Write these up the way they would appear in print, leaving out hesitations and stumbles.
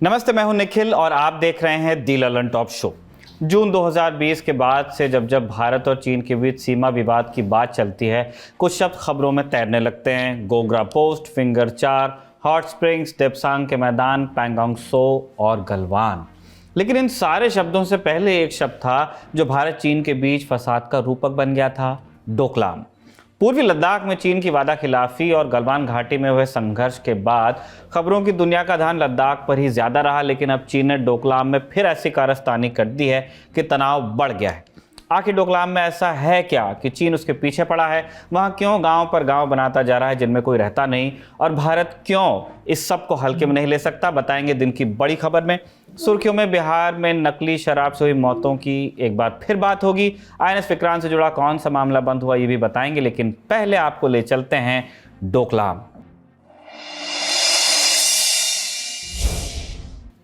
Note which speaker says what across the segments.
Speaker 1: नमस्ते, मैं हूं निखिल और आप देख रहे हैं दी ललन टॉप शो। जून 2020 के बाद से जब जब भारत और चीन के बीच सीमा विवाद की बात चलती है, कुछ शब्द खबरों में तैरने लगते हैं। Gogra post, finger 4, hot springs, Depsang के मैदान, पैंगोंग सो और गलवान। लेकिन इन सारे शब्दों से पहले एक शब्द था जो भारत चीन के बीच फसाद का रूपक बन गया था, डोकलाम। पूर्वी लद्दाख में चीन की वादा खिलाफी और गलवान घाटी में हुए संघर्ष के बाद खबरों की दुनिया का ध्यान लद्दाख पर ही ज्यादा रहा, लेकिन अब चीन ने डोकलाम में फिर ऐसी कारस्तानी कर दी है कि तनाव बढ़ गया है। आखिर डोकलाम में ऐसा है क्या कि चीन उसके पीछे पड़ा है? वहां क्यों गांव पर गांव बनाता जा रहा है जिनमें कोई रहता नहीं? और भारत क्यों इस सब को हल्के में नहीं ले सकता? बताएंगे दिन की बड़ी खबर में। सुर्खियों में बिहार में नकली शराब से हुई मौतों की एक बार फिर बात होगी। INS विक्रांत से जुड़ा कौन सा मामला बंद हुआ ये भी बताएंगे, लेकिन पहले आपको ले चलते हैं डोकलाम।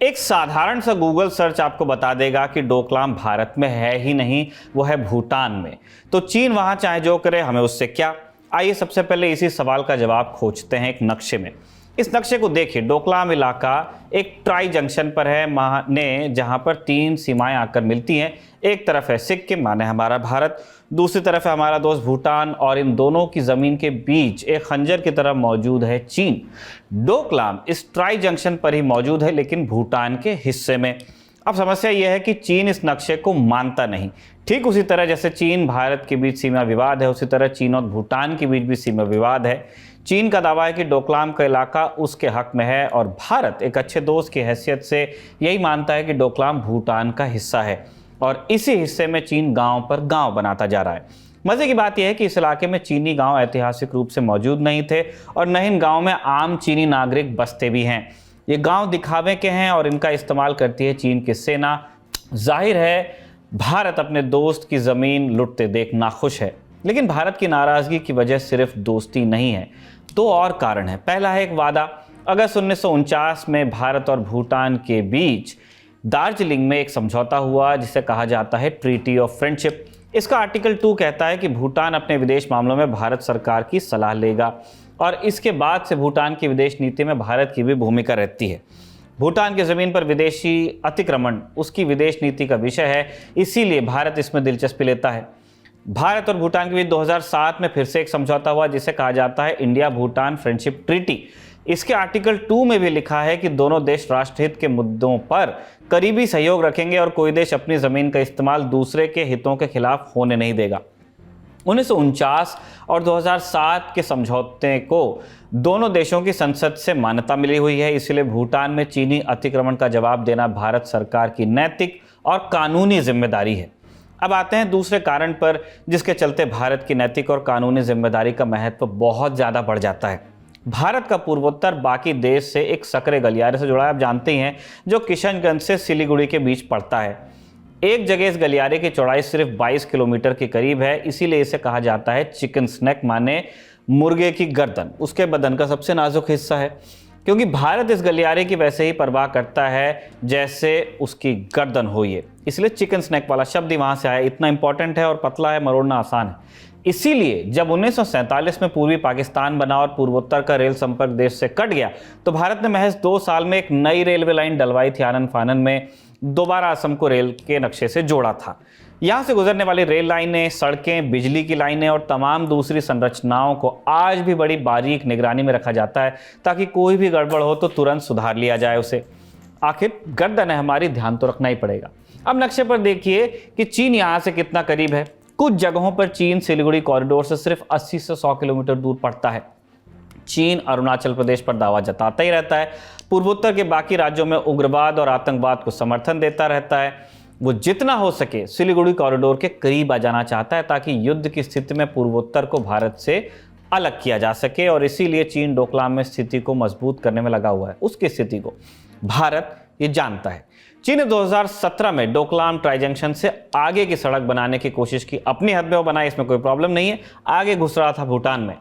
Speaker 1: एक साधारण सा गूगल सर्च आपको बता देगा कि डोकलाम भारत में है ही नहीं, वो है भूटान में। तो चीन वहां चाहे जो करे, हमें उससे क्या? आइए सबसे पहले इसी सवाल का जवाब खोजते हैं एक नक्शे में। इस नक्शे को देखिए। डोकलाम इलाका एक ट्राई जंक्शन पर है माने, जहां पर 3 सीमाएं आकर मिलती हैं। एक तरफ है सिक्किम माने हमारा भारत, दूसरी तरफ है हमारा दोस्त भूटान, और इन दोनों की जमीन के बीच एक खंजर की तरह मौजूद है चीन। डोकलाम इस ट्राई जंक्शन पर ही मौजूद है, लेकिन भूटान के हिस्से में। अब समस्या यह है कि चीन इस नक्शे को मानता नहीं। ठीक उसी तरह जैसे चीन भारत के बीच सीमा विवाद है, उसी तरह चीन और भूटान के बीच भी सीमा विवाद है। चीन का दावा है कि डोकलाम का इलाका उसके हक में है, और भारत एक अच्छे दोस्त की हैसियत से यही मानता है कि डोकलाम भूटान का हिस्सा है, और इसी हिस्से में चीन गांव पर गांव बनाता जा रहा है। मजे की बात यह है कि इस इलाके में चीनी गांव ऐतिहासिक रूप से मौजूद नहीं थे, और न इन गांव में आम चीनी नागरिक बसते भी हैं। ये गांव दिखावे के हैं और इनका इस्तेमाल करती है चीन की सेना। जाहिर है भारत अपने दोस्त की जमीन लुटते देख नाखुश है, लेकिन भारत की नाराजगी की वजह सिर्फ दोस्ती नहीं है, 2 और कारण है। पहला है एक वादा। अगस्त 1949 में भारत और भूटान के बीच दार्जिलिंग में एक समझौता हुआ जिसे कहा जाता है ट्रीटी ऑफ फ्रेंडशिप। इसका आर्टिकल 2 कहता है कि भूटान अपने विदेश मामलों में भारत सरकार की सलाह लेगा, और इसके बाद से भूटान की विदेश नीति में भारत की भी भूमिका रहती है। भूटान की जमीन पर विदेशी अतिक्रमण उसकी विदेश नीति का विषय है, इसीलिए भारत इसमें दिलचस्पी लेता है। भारत और भूटान के बीच 2007 में फिर से एक समझौता हुआ जिसे कहा जाता है इंडिया भूटान फ्रेंडशिप ट्रीटी। इसके आर्टिकल 2 में भी लिखा है कि दोनों देश राष्ट्रहित के मुद्दों पर करीबी सहयोग रखेंगे और कोई देश अपनी जमीन का इस्तेमाल दूसरे के हितों के खिलाफ होने नहीं देगा। 1949 और 2007 के समझौते को दोनों देशों की संसद से मान्यता मिली हुई है, इसलिए भूटान में चीनी अतिक्रमण का जवाब देना भारत सरकार की नैतिक और कानूनी जिम्मेदारी है। अब आते हैं दूसरे कारण पर जिसके चलते भारत की नैतिक और कानूनी जिम्मेदारी का महत्व बहुत ज़्यादा बढ़ जाता है। भारत का पूर्वोत्तर बाकी देश से एक सकरे गलियारे से जुड़ा है, आप जानते ही हैं, जो किशनगंज से सिलीगुड़ी के बीच पड़ता है। एक जगह इस गलियारे की चौड़ाई सिर्फ 22 किलोमीटर के करीब है, इसीलिए इसे कहा जाता है चिकन स्नैक माने मुर्गे की गर्दन। उसके बदन का सबसे नाजुक हिस्सा है, क्योंकि भारत इस गलियारे की वैसे ही परवाह करता है जैसे उसकी गर्दन हो ये, इसलिए चिकन स्नैक वाला शब्द ही वहां से आया। इतना इंपॉर्टेंट है और पतला है, मरोड़ना आसान है। इसीलिए जब 1947 में पूर्वी पाकिस्तान बना और पूर्वोत्तर का रेल संपर्क देश से कट गया, तो भारत ने महज 2 साल में एक नई रेलवे लाइन डलवाई थी। आनन फानन में दोबारा असम को रेल के नक्शे से जोड़ा था। यहाँ से गुजरने वाली रेल लाइनें, सड़कें, बिजली की लाइनें और तमाम दूसरी संरचनाओं को आज भी बड़ी बारीक निगरानी में रखा जाता है, ताकि कोई भी गड़बड़ हो तो तुरंत सुधार लिया जाए उसे। आखिर गर्दन है हमारी, ध्यान तो रखना ही पड़ेगा। अब नक्शे पर देखिए कि चीन यहाँ से कितना करीब है। कुछ जगहों पर चीन सिलीगुड़ी कॉरिडोर से सिर्फ 80 से 100 किलोमीटर दूर पड़ता है। चीन अरुणाचल प्रदेश पर दावा जताता ही रहता है, पूर्वोत्तर के बाकी राज्यों में उग्रवाद और आतंकवाद को समर्थन देता रहता है। वो जितना हो सके सिलीगुड़ी कॉरिडोर के करीब आ जाना चाहता है, ताकि युद्ध की स्थिति में पूर्वोत्तर को भारत से अलग किया जा सके, और इसीलिए चीन डोकलाम में स्थिति को मजबूत करने में लगा हुआ है। उसकी स्थिति को भारत ये जानता है। चीन ने 2017 में डोकलाम ट्राई जंक्शन से आगे की सड़क बनाने की कोशिश की। अपनी हद में वो बनाई, इसमें कोई प्रॉब्लम नहीं है। आगे घुस रहा था भूटान में।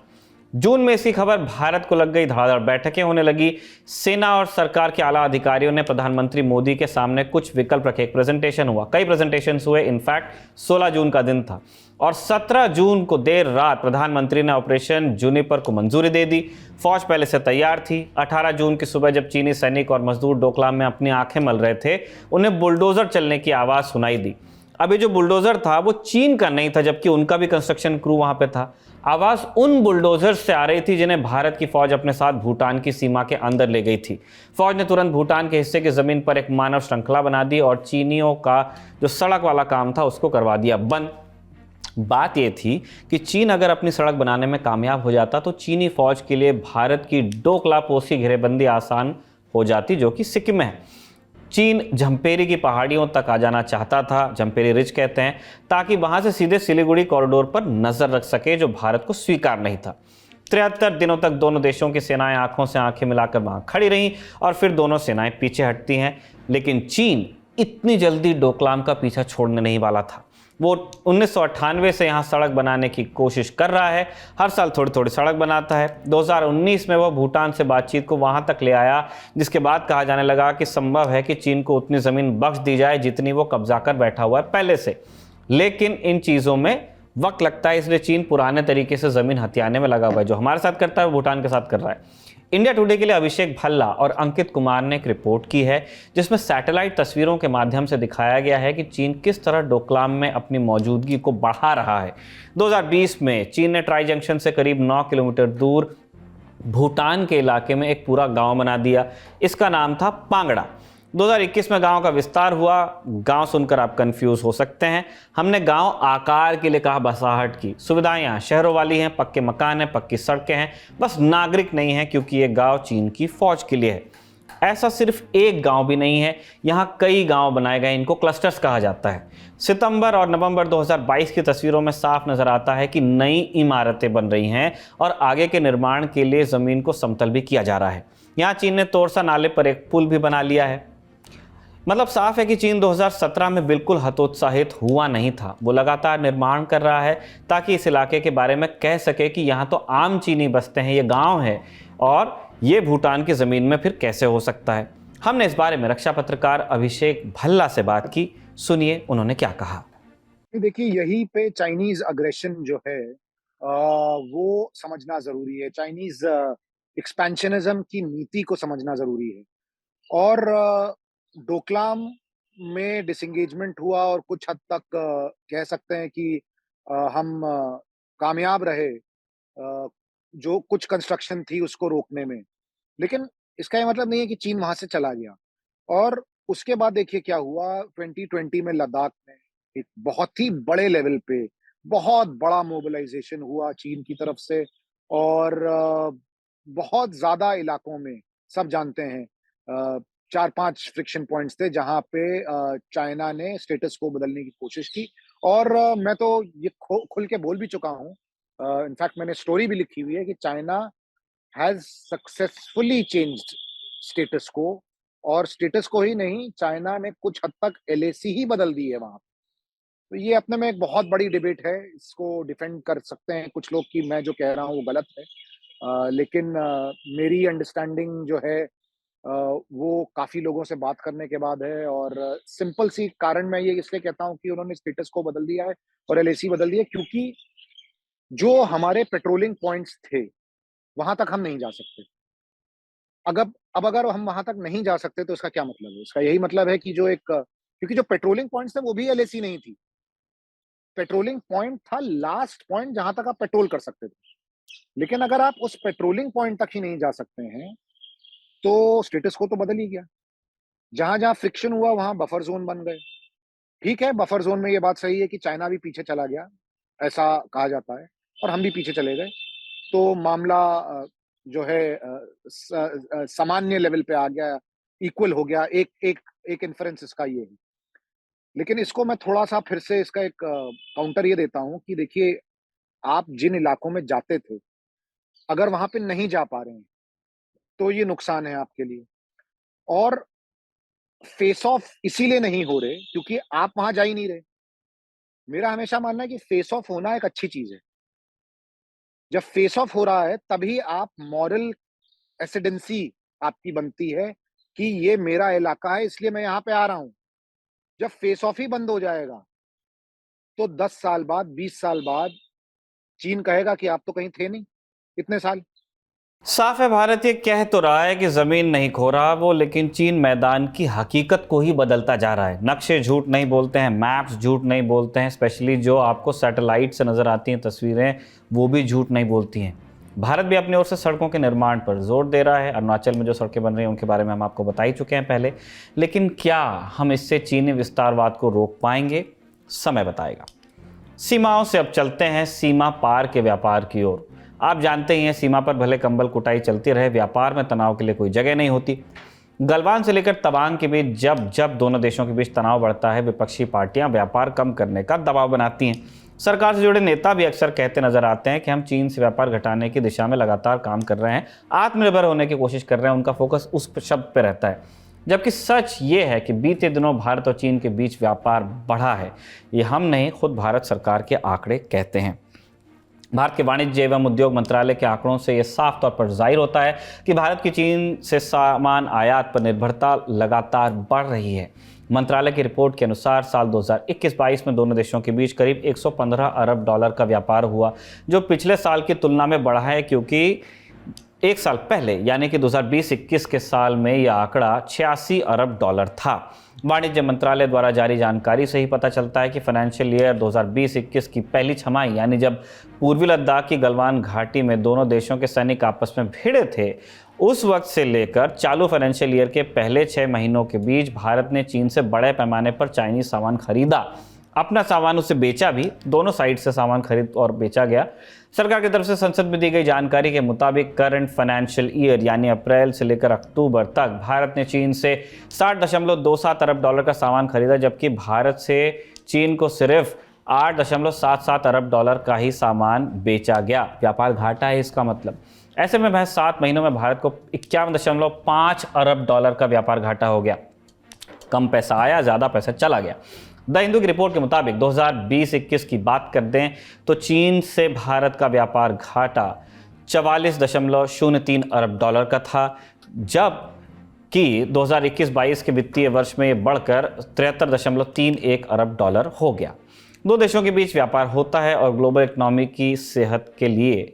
Speaker 1: जून में इसकी खबर भारत को लग गई, धड़ाधड़ बैठकें होने लगी। सेना और सरकार के आला अधिकारियों ने प्रधानमंत्री मोदी के सामने कुछ विकल्प रखे। एक प्रेजेंटेशन हुआ, कई प्रेजेंटेशन हुए। इनफैक्ट 16 जून का दिन था और 17 जून को देर रात प्रधानमंत्री ने ऑपरेशन जूनिपर को मंजूरी दे दी। फौज पहले से तैयार थी। 18 जून की सुबह जब चीनी सैनिक और मजदूर डोकलाम में अपनी आंखें मल रहे थे, उन्हें बुलडोजर चलने की आवाज सुनाई दी। अब ये जो बुलडोजर था वो चीन का नहीं था, जबकि उनका भी कंस्ट्रक्शन क्रू वहां पे था। आवाज उन बुलडोजर से आ रही थी जिन्हें भारत की फौज अपने साथ भूटान की सीमा के अंदर ले गई थी। फौज ने तुरंत भूटान के हिस्से की जमीन पर एक मानव श्रृंखला बना दी और चीनियों का जो सड़क वाला काम था उसको करवा दिया बंद। बात यह थी कि चीन अगर अपनी सड़क बनाने में कामयाब हो जाता तो चीनी फौज के लिए भारत की डोकला पोस्ट की घेरेबंदी आसान हो जाती, जो कि सिक्किम में है। चीन झंपेरी की पहाड़ियों तक आ जाना चाहता था, झंपेरी रिज कहते हैं, ताकि वहां से सीधे सिलीगुड़ी कॉरिडोर पर नजर रख सके, जो भारत को स्वीकार नहीं था। 73 दिनों तक दोनों देशों की सेनाएं आंखों से आंखें मिलाकर वहां खड़ी रहीं और फिर दोनों सेनाएं पीछे हटती हैं। लेकिन चीन इतनी जल्दी डोकलाम का पीछा छोड़ने नहीं वाला था। वो 1998 से यहाँ सड़क बनाने की कोशिश कर रहा है। हर साल थोड़ी थोड़ी सड़क बनाता है। 2019 में वह भूटान से बातचीत को वहाँ तक ले आया, जिसके बाद कहा जाने लगा कि संभव है कि चीन को उतनी ज़मीन बख्श दी जाए जितनी वो कब्जा कर बैठा हुआ है पहले से। लेकिन इन चीज़ों में वक्त लगता है, इसलिए चीन पुराने तरीके से ज़मीन हथियाने में लगा हुआ है। जो हमारे साथ करता है वो भूटान के साथ कर रहा है। इंडिया टुडे के लिए अभिषेक भल्ला और अंकित कुमार ने एक रिपोर्ट की है जिसमें सैटेलाइट तस्वीरों के माध्यम से दिखाया गया है कि चीन किस तरह डोकलाम में अपनी मौजूदगी को बढ़ा रहा है। 2020 में चीन ने ट्राई जंक्शन से करीब 9 किलोमीटर दूर भूटान के इलाके में एक पूरा गांव बना दिया। इसका नाम था पांगड़ा। 2021 में गांव का विस्तार हुआ। गांव सुनकर आप कंफ्यूज हो सकते हैं। हमने गांव आकार के लिए कहा, बसाहट की। सुविधाएं यहाँ शहरों वाली हैं, पक्के मकान हैं, पक्की सड़कें हैं, बस नागरिक नहीं है, क्योंकि ये गांव चीन की फौज के लिए है। ऐसा सिर्फ एक गांव भी नहीं है, यहाँ कई गांव बनाए गए, इनको क्लस्टर्स कहा जाता है। सितंबर और नवंबर 2022 की तस्वीरों में साफ नजर आता है कि नई इमारतें बन रही हैं और आगे के निर्माण के लिए जमीन को समतल भी किया जा रहा है। यहाँ चीन ने तोरसा नाले पर एक पुल भी बना लिया है। मतलब साफ है कि चीन 2017 में बिल्कुल हतोत्साहित हुआ नहीं था। वो लगातार निर्माण कर रहा है ताकि इस इलाके के बारे में कह सके कि यहाँ तो आम चीनी बसते हैं, ये गांव है और ये भूटान की ज़मीन में फिर कैसे हो सकता है। हमने इस बारे में रक्षा पत्रकार अभिषेक भल्ला से बात की। सुनिए उन्होंने क्या कहा।
Speaker 2: देखिए, यहीं पे चाइनीज अग्रेशन जो है वो समझना जरूरी है। चाइनीज एक्सपेंशनिज्म की नीति को समझना जरूरी है। और डोकलाम में डिसंगेजमेंट हुआ और कुछ हद तक कह सकते हैं कि हम कामयाब रहे जो कुछ कंस्ट्रक्शन थी उसको रोकने में। लेकिन इसका ये मतलब नहीं है कि चीन वहां से चला गया। और उसके बाद देखिए क्या हुआ। 2020 में लद्दाख में एक बहुत ही बड़े लेवल पे बहुत बड़ा मोबिलाइजेशन हुआ चीन की तरफ से। और बहुत ज्यादा इलाकों में सब जानते हैं 4-5 फ्रिक्शन पॉइंट्स थे जहां पे चाइना ने स्टेटस को बदलने की कोशिश की। और मैं तो ये खुल के बोल भी चुका हूँ। इनफैक्ट मैंने स्टोरी भी लिखी हुई है कि China has successfully changed status को। और स्टेटस को ही नहीं, चाइना ने कुछ हद तक एलएसी ही बदल दी है वहां। तो ये अपने में एक बहुत बड़ी डिबेट है। इसको डिफेंड कर सकते हैं कुछ लोग कि मैं जो कह रहा हूँ वो गलत है। लेकिन मेरी अंडरस्टैंडिंग जो है वो काफी लोगों से बात करने के बाद है। और सिंपल सी कारण मैं ये इसलिए कहता हूँ कि उन्होंने स्टेटस को बदल दिया है और एलएसी बदल दिया है, क्योंकि जो हमारे पेट्रोलिंग पॉइंट्स थे वहां तक हम नहीं जा सकते। अब अगर हम वहां तक नहीं जा सकते तो इसका क्या मतलब है? इसका यही मतलब है कि जो एक क्योंकि जो पेट्रोलिंग पॉइंट्स थे वो भी एलएसी नहीं थी। पेट्रोलिंग पॉइंट था लास्ट पॉइंट जहां तक आप पेट्रोल कर सकते थे। लेकिन अगर आप उस पेट्रोलिंग पॉइंट तक ही नहीं जा सकते हैं तो स्टेटस को तो बदल ही गया। जहां जहां फ्रिक्शन हुआ वहां बफर जोन बन गए। ठीक है, बफर जोन में ये बात सही है कि चाइना भी पीछे चला गया, ऐसा कहा जाता है, और हम भी पीछे चले गए। तो मामला जो है सामान्य लेवल पे आ गया, इक्वल हो गया। एक एक एक इन्फ्रेंस इसका ये है। लेकिन इसको मैं थोड़ा-सा फिर से इसका एक काउंटर ये देता हूँ कि देखिए, आप जिन इलाकों में जाते थे, अगर वहाँ पे नहीं जा पा रहे हैं, तो ये नुकसान है आपके लिए। और फेस ऑफ इसीलिए नहीं हो रहे क्योंकि आप वहाँ जा ही नहीं रहे। मेरा हमेशा मानना है कि फेस ऑफ होना एक अच्छी चीज़ है। जब फेस ऑफ हो रहा है तभी आप मॉरल एसिडेंसी आपकी बनती है कि ये मेरा इलाका है इसलिए मैं यहाँ पे आ रहा हूँ। जब फेस ऑफ ही बंद हो जाएगा, तो 10 साल बाद, 20 साल बाद चीन कहेगा कि आप तो कहीं थे नहीं, इतने साल।
Speaker 1: साफ है, भारत ये कह तो रहा है कि जमीन नहीं खो रहा वो, लेकिन चीन मैदान की हकीकत को ही बदलता जा रहा है। नक्शे झूठ नहीं बोलते हैं, मैप्स झूठ नहीं बोलते हैं, स्पेशली जो आपको सैटेलाइट से नजर आती हैं तस्वीरें, वो भी झूठ नहीं बोलती हैं। भारत भी अपनी ओर से सड़कों के निर्माण पर जोर दे रहा है। अरुणाचल में जो सड़कें बन रही हैं उनके बारे में हम आपको बता ही चुके हैं पहले, लेकिन क्या हम इससे चीनी विस्तारवाद को रोक पाएंगे? समय बताएगा। सीमाओं से अब चलते हैं सीमा पार के व्यापार की ओर। आप जानते ही हैं, सीमा पर भले कंबल कुटाई चलती रहे, व्यापार में तनाव के लिए कोई जगह नहीं होती। गलवान से लेकर तवांग के बीच जब जब दोनों देशों के बीच तनाव बढ़ता है, विपक्षी पार्टियां व्यापार कम करने का दबाव बनाती हैं। सरकार से जुड़े नेता भी अक्सर कहते नजर आते हैं कि हम चीन से व्यापार घटाने की दिशा में लगातार काम कर रहे हैं, आत्मनिर्भर होने की कोशिश कर रहे हैं। उनका फोकस उस शब्द पर रहता है, जबकि सच ये है कि बीते दिनों भारत और चीन के बीच व्यापार बढ़ा है। ये हम नहीं, खुद भारत सरकार के आंकड़े कहते हैं। भारत के वाणिज्य एवं उद्योग मंत्रालय के आंकड़ों से यह साफ तौर पर जाहिर होता है कि भारत की चीन से सामान आयात पर निर्भरता लगातार बढ़ रही है। मंत्रालय की रिपोर्ट के अनुसार साल 2021-22 में दोनों देशों के बीच करीब 115 अरब डॉलर का व्यापार हुआ, जो पिछले साल की तुलना में बढ़ा है, क्योंकि एक साल पहले यानी कि 2020-21 के साल में यह आंकड़ा 86 अरब डॉलर था। वाणिज्य मंत्रालय द्वारा जारी जानकारी से ही पता चलता है कि फाइनेंशियल ईयर 2020-21 की पहली छमाही, यानी जब पूर्वी लद्दाख की गलवान घाटी में दोनों देशों के सैनिक आपस में भिड़े थे, उस वक्त से लेकर चालू फाइनेंशियल ईयर के पहले 6 महीनों के बीच भारत ने चीन से बड़े पैमाने पर चाइनीज सामान खरीदा। अपना सामान उसे बेचा भी, दोनों साइड से सामान खरीद और बेचा गया। सरकार की तरफ से संसद में दी गई जानकारी के मुताबिक करंट फाइनेंशियल ईयर यानी अप्रैल से लेकर अक्टूबर तक भारत ने चीन से 60.27 अरब डॉलर का सामान खरीदा, जबकि भारत से चीन को सिर्फ 8.77 अरब डॉलर का ही सामान बेचा गया। व्यापार घाटा है इसका मतलब। ऐसे में महज 7 महीनों में भारत को 51.5 अरब डॉलर का व्यापार घाटा हो गया। कम पैसा आया, ज़्यादा पैसा चला गया। द हिंदू की रिपोर्ट के मुताबिक 2020-21 की बात कर दें तो चीन से भारत का व्यापार घाटा 44.03 अरब डॉलर का था, जबकि 2021-22 के वित्तीय वर्ष में यह बढ़कर 73.31 अरब डॉलर हो गया। दो देशों के बीच व्यापार होता है और ग्लोबल इकोनॉमी की सेहत के लिए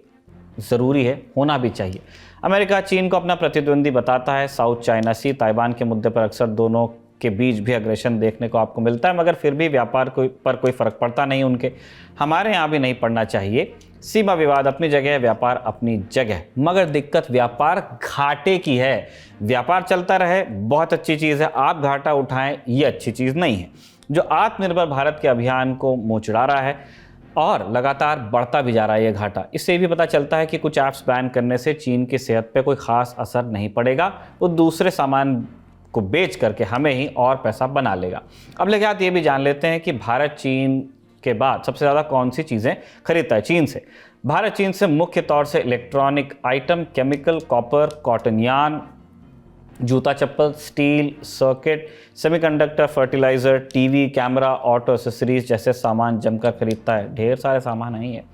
Speaker 1: ज़रूरी है, होना भी चाहिए। अमेरिका चीन को अपना प्रतिद्वंदी बताता है। साउथ चाइना सी, ताइवान के मुद्दे पर अक्सर दोनों के बीच भी अग्रेशन देखने को आपको मिलता है, मगर फिर भी व्यापार पर कोई फर्क पड़ता नहीं उनके। हमारे यहाँ भी नहीं पड़ना चाहिए। सीमा विवाद अपनी जगह है, व्यापार अपनी जगह, मगर दिक्कत व्यापार घाटे की है। व्यापार चलता रहे, बहुत अच्छी चीज़ है, आप घाटा उठाएं, ये अच्छी चीज़ नहीं है। जो आत्मनिर्भर भारत के अभियान को मुँह रहा है और लगातार बढ़ता भी जा रहा है ये घाटा। इससे भी पता चलता है कि कुछ ऐप्स बैन करने से चीन की सेहत पे कोई खास असर नहीं पड़ेगा, वो दूसरे सामान को बेच करके हमें ही और पैसा बना लेगा। अब लेके आते ये भी जान लेते हैं कि भारत चीन के बाद सबसे ज़्यादा कौन सी चीज़ें खरीदता है चीन से। भारत चीन से मुख्य तौर से electronic item, chemical, copper, cotton yarn, जूता चप्पल, steel, circuit, semiconductor, fertiliser, TV, camera, auto accessories जैसे सामान जमकर खरीदता है। ढेर सारे सामान नहीं है।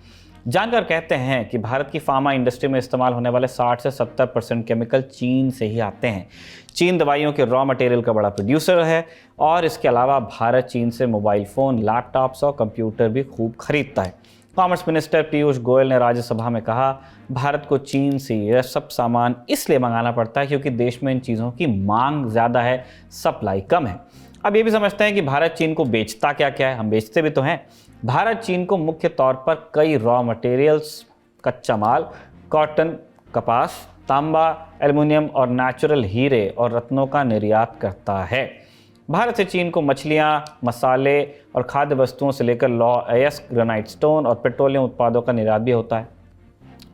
Speaker 1: जानकार कहते हैं कि भारत की फार्मा इंडस्ट्री में इस्तेमाल होने वाले 60 से 70% केमिकल चीन से ही आते हैं। चीन दवाइयों के रॉ मटेरियल का बड़ा प्रोड्यूसर है और इसके अलावा भारत चीन से मोबाइल फ़ोन, लैपटॉप्स और कंप्यूटर भी खूब खरीदता है। कॉमर्स मिनिस्टर पीयूष गोयल ने राज्यसभा में कहा, भारत को चीन से यह सब सामान इसलिए मंगाना पड़ता है क्योंकि देश में इन चीज़ों की मांग ज़्यादा है, सप्लाई कम है। अब ये भी समझते हैं कि भारत चीन को बेचता क्या क्या है, हम बेचते भी तो हैं। भारत चीन को मुख्य तौर पर कई रॉ मटेरियल्स, कच्चा माल, कॉटन, कपास, तांबा, एल्युमिनियम और नेचुरल हीरे और रत्नों का निर्यात करता है। भारत से चीन को मछलियाँ, मसाले और खाद्य वस्तुओं से लेकर लौह अयस्क, ग्रेनाइट स्टोन और पेट्रोलियम उत्पादों का निर्यात भी होता है।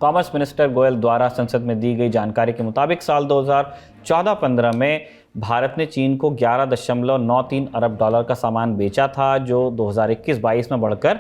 Speaker 1: कॉमर्स मिनिस्टर गोयल द्वारा संसद में दी गई जानकारी के मुताबिक साल 2014-15 में भारत ने चीन को 11.93 अरब डॉलर का सामान बेचा था, जो 2021-22 में बढ़कर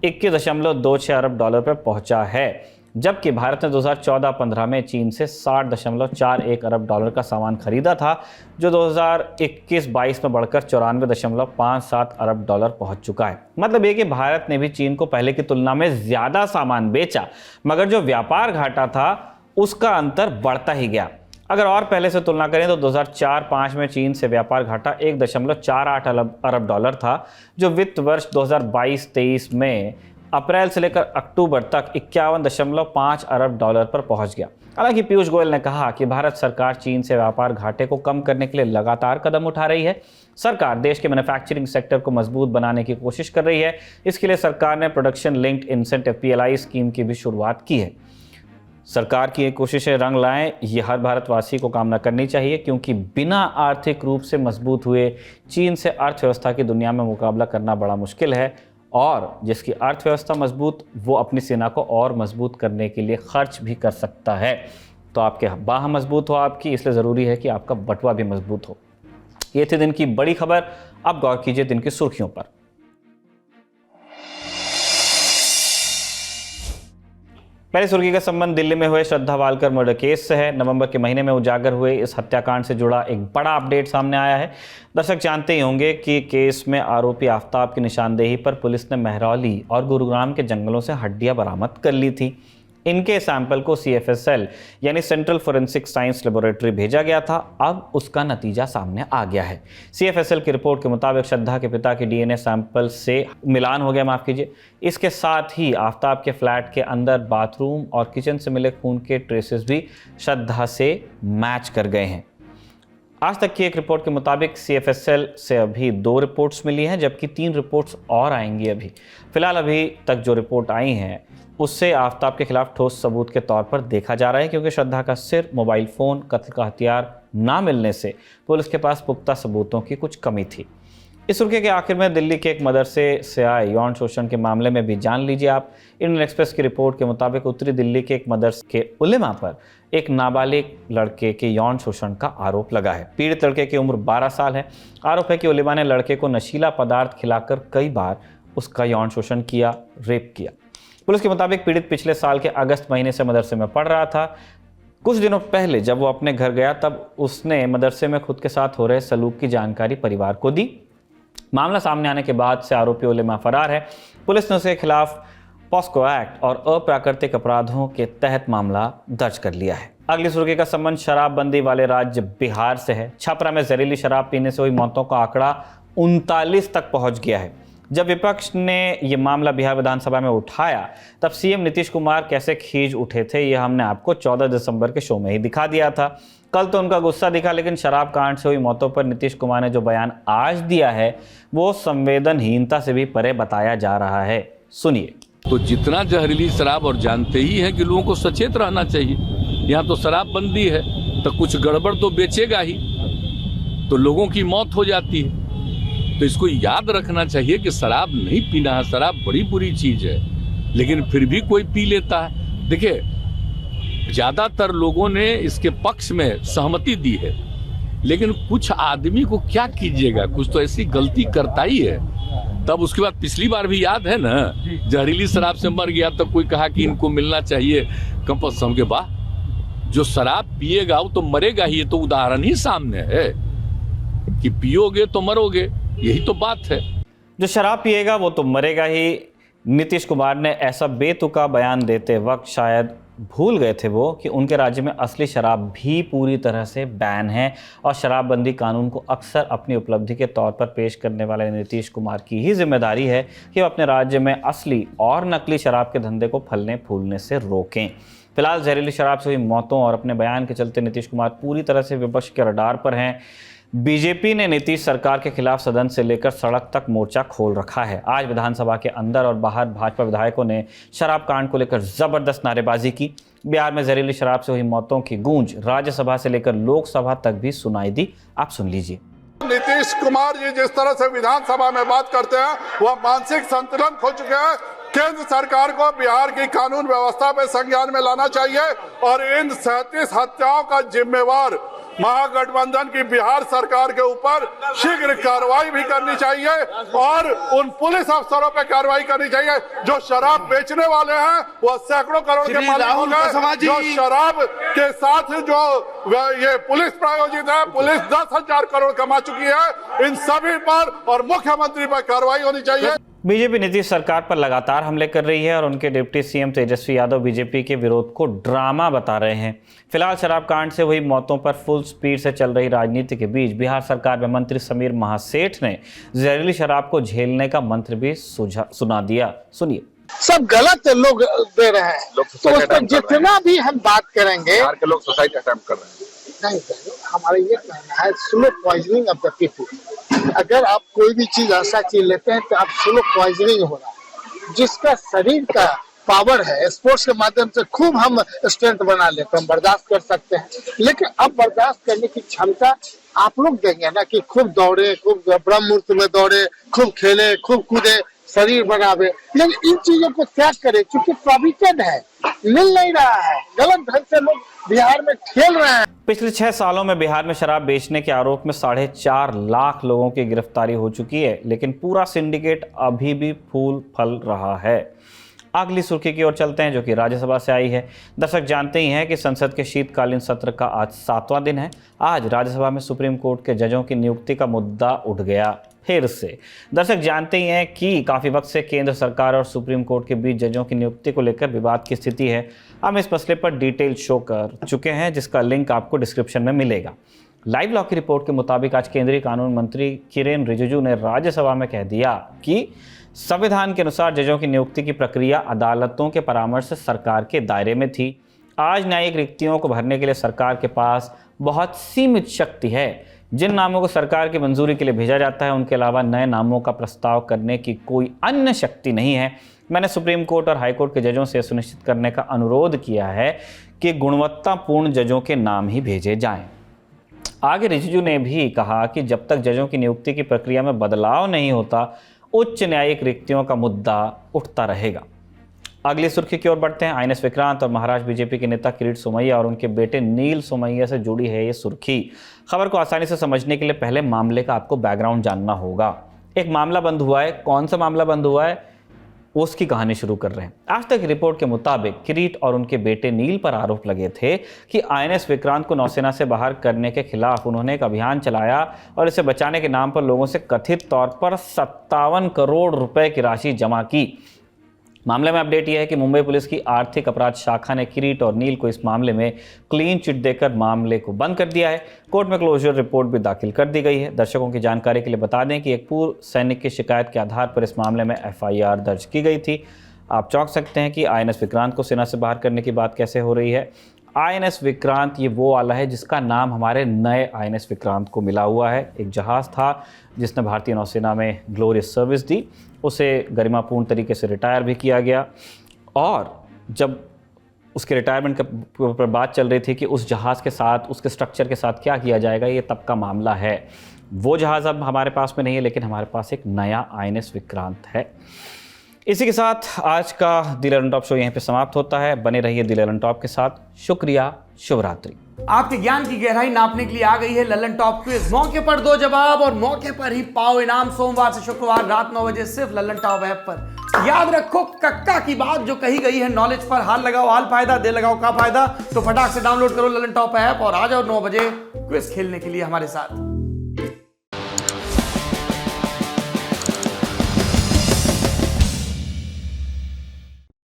Speaker 1: 21.26 अरब डॉलर पर पहुंचा है। जबकि भारत ने 2014-15 में चीन से 60.41 अरब डॉलर का सामान खरीदा था, जो 2021-22 में बढ़कर 94.57 अरब डॉलर पहुंच चुका है। मतलब ये कि भारत ने भी चीन को पहले की तुलना में ज्यादा सामान बेचा, मगर जो व्यापार घाटा था उसका अंतर बढ़ता ही गया। अगर और पहले से तुलना करें तो 2004-05 में चीन से व्यापार घाटा 1.48 अरब डॉलर था, जो वित्त वर्ष 2022-23 में अप्रैल से लेकर अक्टूबर तक 51.5 अरब डॉलर पर पहुंच गया। हालांकि पीयूष गोयल ने कहा कि भारत सरकार चीन से व्यापार घाटे को कम करने के लिए लगातार कदम उठा रही है। सरकार देश के मैन्युफैक्चरिंग सेक्टर को मजबूत बनाने की कोशिश कर रही है। इसके लिए सरकार ने production linked incentive PLI scheme की भी शुरुआत की है। सरकार की ये कोशिशें रंग लाएं, ये हर भारतवासी को कामना करनी चाहिए, क्योंकि बिना आर्थिक रूप से मजबूत हुए चीन से अर्थव्यवस्था की दुनिया में मुकाबला करना बड़ा मुश्किल है, और जिसकी अर्थव्यवस्था मजबूत, वो अपनी सेना को और मजबूत करने के लिए खर्च भी कर सकता है। तो आपके बाह मजबूत हो आपकी, इसलिए ज़रूरी है कि आपका बटुआ भी मजबूत हो। ये थी दिन की बड़ी खबर। अब गौर कीजिए दिन की सुर्खियों पर। पहली सुर्खी का संबंध दिल्ली में हुए श्रद्धा वालकर मर्डर केस से है। नवंबर के महीने में उजागर हुए इस हत्याकांड से जुड़ा एक बड़ा अपडेट सामने आया है। दर्शक जानते ही होंगे कि केस में आरोपी आफ्ताब की निशानदेही पर पुलिस ने महरौली और गुरुग्राम के जंगलों से हड्डियां बरामद कर ली थी। इनके सैंपल को CFSL यानी सेंट्रल फोरेंसिक साइंस लेबोरेटरी भेजा गया था। अब उसका नतीजा सामने आ गया है। CFSL की रिपोर्ट के मुताबिक श्रद्धा के पिता के DNA सैंपल से मिलान हो गया, माफ कीजिए। इसके साथ ही आफ्ताब के फ्लैट के अंदर बाथरूम और किचन से मिले खून के ट्रेसेस भी श्रद्धा से मैच कर गए हैं। आज तक की एक रिपोर्ट के मुताबिक CFSL से अभी 2 रिपोर्ट्स मिली हैं, जबकि 3 रिपोर्ट्स और आएंगी। फिलहाल अभी तक जो रिपोर्ट आई हैं उससे आफ्ताब के खिलाफ ठोस सबूत के तौर पर देखा जा रहा है, क्योंकि श्रद्धा का सिर, मोबाइल फ़ोन, कत्ल का हथियार ना मिलने से पुलिस के पास पुख्ता सबूतों की कुछ कमी थी। इस सुर्खी के आखिर में दिल्ली के एक मदरसे से आए यौन शोषण के मामले में भी जान लीजिए आप। इंडियन एक्सप्रेस की रिपोर्ट के मुताबिक उत्तरी दिल्ली के एक मदरसे के उलेमा पर एक नाबालिग लड़के के यौन शोषण का आरोप लगा है। पीड़ित लड़के की उम्र 12 साल है। आरोप है कि उलेमा ने लड़के को नशीला पदार्थ खिलाकर कई बार उसका यौन शोषण किया, रेप किया। पुलिस के मुताबिक पीड़ित पिछले साल के अगस्त महीने से मदरसे में पढ़ रहा था। कुछ दिनों पहले जब वो अपने घर गया, तब उसने मदरसे में खुद के साथ हो रहे सलूक की जानकारी परिवार को दी। मामला सामने आने के बाद से आरोपी उलेमा फरार है। पुलिस ने उसके खिलाफ पॉस्को एक्ट और अप्राकृतिक अपराधों के तहत मामला दर्ज कर लिया है। अगली सुर्खी का संबंध शराबबंदी वाले राज्य बिहार से है। छपरा में जहरीली शराब पीने से हुई मौतों का आंकड़ा 39 तक पहुंच गया है। जब विपक्ष ने यह मामला बिहार विधानसभा में उठाया, तब CM नीतीश कुमार कैसे खींच उठे थे, यह हमने आपको 14 दिसंबर के शो में ही दिखा दिया था। कल तो उनका गुस्सा दिखा, लेकिन शराब कांड से हुई मौतों पर नीतीश कुमार ने जो बयान आज दिया है, वो संवेदनहीनता से भी परे बताया जा रहा है। सुनिए।
Speaker 3: तो जितना जहरीली शराब, और जानते ही हैं कि लोगों को सचेत रहना चाहिए। यहाँ तो शराबबंदी है तो कुछ गड़बड़ तो बेचेगा ही, तो लोगों की मौत हो जाती है। तो इसको याद रखना चाहिए कि शराब नहीं पीना है। शराब बड़ी बुरी चीज है, लेकिन फिर भी कोई पी लेता है। देखिए, ज्यादातर लोगों ने इसके पक्ष में सहमति दी है, लेकिन कुछ आदमी को क्या कीजिएगा, कुछ तो ऐसी गलती करता ही है। तब उसके बाद पिछली बार भी याद है ना, जहरीली शराब से मर गया तो कोई कहा कि इनको मिलना चाहिए कंपल्सन के बाद। जो शराब पिएगा वो तो मरेगा ही। ये तो उदाहरण ही सामने है कि पियोगे तो मरोगे, यही तो बात है।
Speaker 1: जो शराब पिएगा वो तो मरेगा ही। नीतीश कुमार ने ऐसा बेतुका बयान देते वक्त शायद भूल गए थे वो कि उनके राज्य में असली शराब भी पूरी तरह से बैन है, और शराबबंदी कानून को अक्सर अपनी उपलब्धि के तौर पर पेश करने वाले नीतीश कुमार की ही जिम्मेदारी है कि वो अपने राज्य में असली और नकली शराब के धंधे को फलने फूलने से रोकें। फिलहाल जहरीली शराब से हुई मौतों और अपने बयान के चलते नीतीश कुमार पूरी तरह से विपक्ष के रडार पर हैं। बीजेपी ने नीतीश सरकार के खिलाफ सदन से लेकर सड़क तक मोर्चा खोल रखा है। आज विधानसभा के अंदर और बाहर भाजपा विधायकों ने शराब कांड को लेकर जबरदस्त नारेबाजी की। बिहार में जहरीली शराब से हुई मौतों की गूंज राज्यसभा से लेकर लोकसभा तक भी सुनाई दी। आप सुन लीजिए।
Speaker 4: नीतीश कुमार जी जिस तरह से विधानसभा में बात करते हैं, वह मानसिक संतुलन खो चुके हैं। केंद्र सरकार को बिहार की कानून व्यवस्था पे संज्ञान में लाना चाहिए और इन 37 हत्याओं का जिम्मेवार महागठबंधन की बिहार सरकार के ऊपर शीघ्र कार्रवाई भी करनी चाहिए और उन पुलिस अफसरों पे कार्रवाई करनी चाहिए जो शराब बेचने वाले हैं। वो सैकड़ों करोड़ के मालिक हो गए, जो शराब के साथ जो ये पुलिस प्रायोजित है, पुलिस 10,000 करोड़ कमा चुकी है। इन सभी पर और मुख्यमंत्री पर कार्रवाई होनी चाहिए।
Speaker 1: बीजेपी नीतीश सरकार पर लगातार हमले कर रही है और उनके deputy CM Tejashwi Yadav BJP के विरोध को ड्रामा बता रहे हैं। फिलहाल शराब कांड से हुई मौतों पर फुल स्पीड से चल रही राजनीति के बीच बिहार सरकार में मंत्री समीर महासेठ ने जहरीली शराब को झेलने का मंत्र भी सुना दिया। सुनिए।
Speaker 5: सब गलत लोग दे रहे हैं, तो उस पर जितना भी हम बात करेंगे,
Speaker 6: बिहार के लोग सुसाइड अटेम्प्ट कर रहे हैं।
Speaker 5: नहीं, हमारा ये कहना है slow poisoning of the people. अगर आप कोई भी चीज ऐसा चीज लेते हैं तो आप स्लो पॉइजनिंग हो रहा है। जिसका शरीर का पावर है, स्पोर्ट्स के माध्यम से खूब हम स्ट्रेंथ बना लेते हैं, हम बर्दाश्त कर सकते हैं, लेकिन अब बर्दाश्त करने की क्षमता आप लोग देंगे ना कि खूब दौड़े, खूब ब्रह्म मुहूर्त में दौड़े, खूब खेले, खूब कूदे, शरीर बनावे, लेकिन इन चीजों को त्याग करें क्योंकि प्रॉबिटेड है, मिल नहीं रहा है, गलत ढंग से लोग बिहार में खेल रहे हैं।
Speaker 1: पिछले 6 सालों में बिहार में शराब बेचने के आरोप में 4.5 लाख लोगों की गिरफ्तारी हो चुकी है, लेकिन पूरा सिंडिकेट अभी भी फूल फल रहा है। अगली सुर्खी की ओर चलते हैं जो कि राज्यसभा से आई है। दर्शक जानते ही हैं कि संसद के शीतकालीन सत्र का आज 7वां दिन है। आज राज्यसभा में सुप्रीम कोर्ट के जजों की नियुक्ति का मुद्दा उठ गया फिर से। दर्शक जानते ही हैं कि काफ़ी वक्त से केंद्र सरकार और सुप्रीम कोर्ट के बीच जजों की नियुक्ति को लेकर विवाद की स्थिति है। हम इस मसले पर डिटेल शो कर चुके हैं जिसका लिंक आपको डिस्क्रिप्शन में मिलेगा। लाइव लॉ की रिपोर्ट के मुताबिक आज केंद्रीय कानून मंत्री किरेन रिजिजू ने राज्यसभा में कह दिया कि संविधान के अनुसार जजों की नियुक्ति की प्रक्रिया अदालतों के परामर्श से सरकार के दायरे में थी। आज न्यायिक रिक्तियों को भरने के लिए सरकार के पास बहुत सीमित शक्ति है। जिन नामों को सरकार की मंजूरी के लिए भेजा जाता है उनके अलावा नए नामों का प्रस्ताव करने की कोई अन्य शक्ति नहीं है। मैंने सुप्रीम कोर्ट और हाई कोर्ट के जजों से सुनिश्चित करने का अनुरोध किया है कि गुणवत्तापूर्ण जजों के नाम ही भेजे जाएं। आगे रिजिजू ने भी कहा कि जब तक जजों की नियुक्ति की प्रक्रिया में बदलाव नहीं होता उच्च न्यायिक रिक्तियों का मुद्दा उठता रहेगा। अगली सुर्खी की ओर बढ़ते हैं। आईएनएस विक्रांत और महाराष्ट्र बीजेपी के नेता किरीट सोमैया और उनके बेटे नील सोमैया से जुड़ी है ये सुर्खी। खबर को आसानी से समझने के लिए पहले मामले का आपको बैकग्राउंड जानना होगा। एक मामला बंद हुआ है, कौन सा मामला बंद हुआ है उसकी कहानी शुरू कर रहे हैं। आज तक रिपोर्ट के मुताबिक किरीट और उनके बेटे नील पर आरोप लगे थे कि आईएनएस विक्रांत को नौसेना से बाहर करने के खिलाफ उन्होंने एक अभियान चलाया और इसे बचाने के नाम पर लोगों से कथित तौर पर 57 करोड़ रुपए की राशि जमा की। मामले में अपडेट यह है कि मुंबई पुलिस की आर्थिक अपराध शाखा ने किरीट और नील को इस मामले में क्लीन चिट देकर मामले को बंद कर दिया है। कोर्ट में क्लोजर रिपोर्ट भी दाखिल कर दी गई है। दर्शकों की जानकारी के लिए बता दें कि एक पूर्व सैनिक की शिकायत के आधार पर इस मामले में एफआईआर दर्ज की गई थी। आप चौंक सकते हैं कि आईएनएस विक्रांत को सेना से बाहर करने की बात कैसे हो रही है। आईएनएस विक्रांत ये वो वाला है जिसका नाम हमारे नए आईएनएस विक्रांत को मिला हुआ है। एक जहाज़ था जिसने भारतीय नौसेना में ग्लोरियस सर्विस दी, उसे गरिमापूर्ण तरीके से रिटायर भी किया गया और जब उसके रिटायरमेंट पर बात चल रही थी कि उस जहाज़ के साथ, उसके स्ट्रक्चर के साथ क्या किया जाएगा, ये तब का मामला है। वो जहाज़ अब हमारे पास में नहीं है, लेकिन हमारे पास एक नया आईएनएस विक्रांत है। इसी के साथ आज का दिल एलन टॉप शो यहीं पे समाप्त होता है। बने रहिए दिल एलन टॉप के साथ। शुक्रिया, शुभ रात्रि।
Speaker 7: आपके ज्ञान की गहराई नापने के लिए आ गई है ललन टॉप क्विज। मौके पर दो जवाब और मौके पर ही पाओ इनाम। सोमवार से शुक्रवार रात 9 बजे सिर्फ ललन टॉप ऐप पर। याद रखो कक्का की बात जो कही गई है नॉलेज पर हाल लगाओ हाल फायदा, दे लगाओ का फायदा। तो फटाक से डाउनलोड करो ललन टॉप ऐप और आ जाओ 9 बजे क्विज खेलने के लिए हमारे साथ।